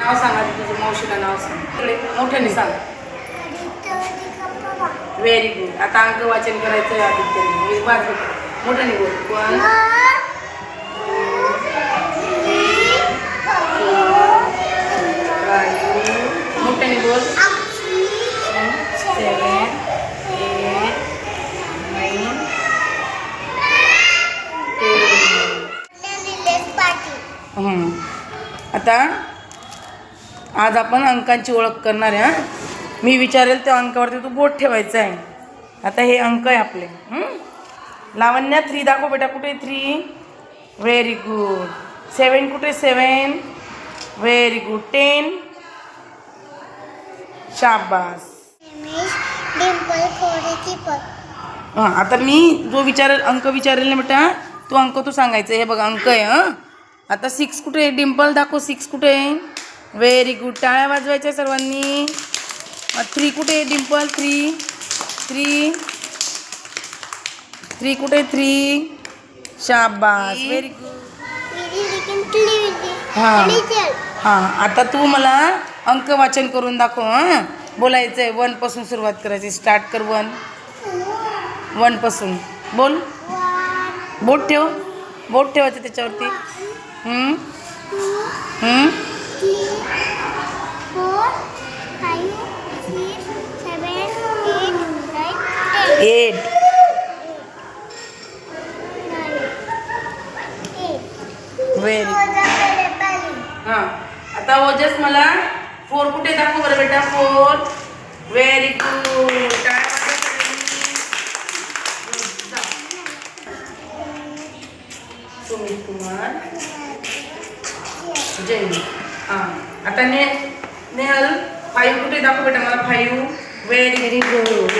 नाव सांगा तुझं मावशीला नाव सांग. इकडे मोठ्याने सांग. Very good. आता अंक वाचन करायचं आहे आदित्यने. मोठ्याने बोल. 1 मोठ्याने बोल. 7 8 9 10. आता आज आपण अंकांची ओळख करणार आहे. हां, मी विचारेल त्या अंकावरती तू बोट ठेवायचं आहे. आता हे अंक आहे आपले. लावण्या 3 दाखव बेटा. कुठे 3? Very good. 7 कुठे? 7 व्हेरी गुड. 10 शाबास. हां, आता मी जो विचारेल अंक विचारेल ना बेटा, तो अंक तू सांगायचं. हे बघा अंक आहे. हां, आता 6 कुठे आहे? डिम्पल दाखव. 6 कुठे आहे? Very good. टाळ्या वाजवायच्या सर्वांनी. 3 कुठे आहे? डिम्पल 3 कुठे आहे? 3 शाबास. Very good. हां, आता तू मला अंक वाचन करून दाखव. हां, बोलायचं आहे. 1 पासून सुरुवात करायची. स्टार्ट कर. 1 पासून बोल. बोट ठेव. बोट ठेवायचं त्याच्यावरती. 8 व्हेरी. हां, आता ओजस मला 4 कुठे दाखव बरं बेटा. 4 व्हेरी गुड. सुमित कुमार जैन. हां, आता नेहल 5 कुठे दाखव बेटा मला. 5 व्हेरी गुड.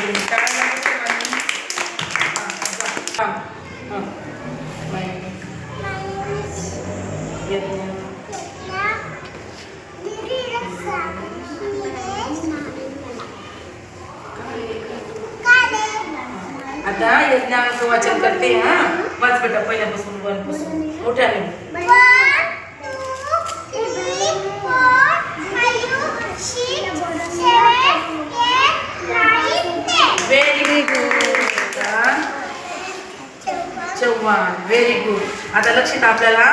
आता यज्ञांक वाचन करते. हां, वाच बेटा पहिल्यापासून 1 पासून मोठ्याने. 1 2 3 4 5 6 7 8 9 10. Very good. 54 very good. आता लक्षित आपल्याला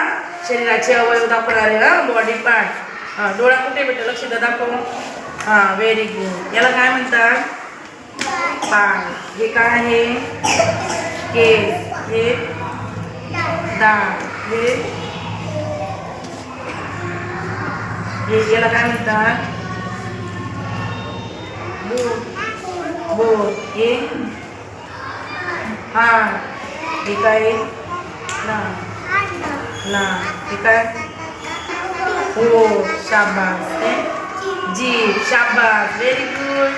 शरीराचे अवयव दाखवणार आहे. हां, बॉडी पार्ट. हां, डोळा कुठे बेटा? लक्षित दाखव. हां, व्हेरी गुड. याला काय म्हणतात? पाय. हे काय आहे? केस. हे दाढ. हे याला काय म्हणतात? बोट. हे हात. हे काय? नाक. हे काय? हो शाबास. जीभ. शाबास. Very good.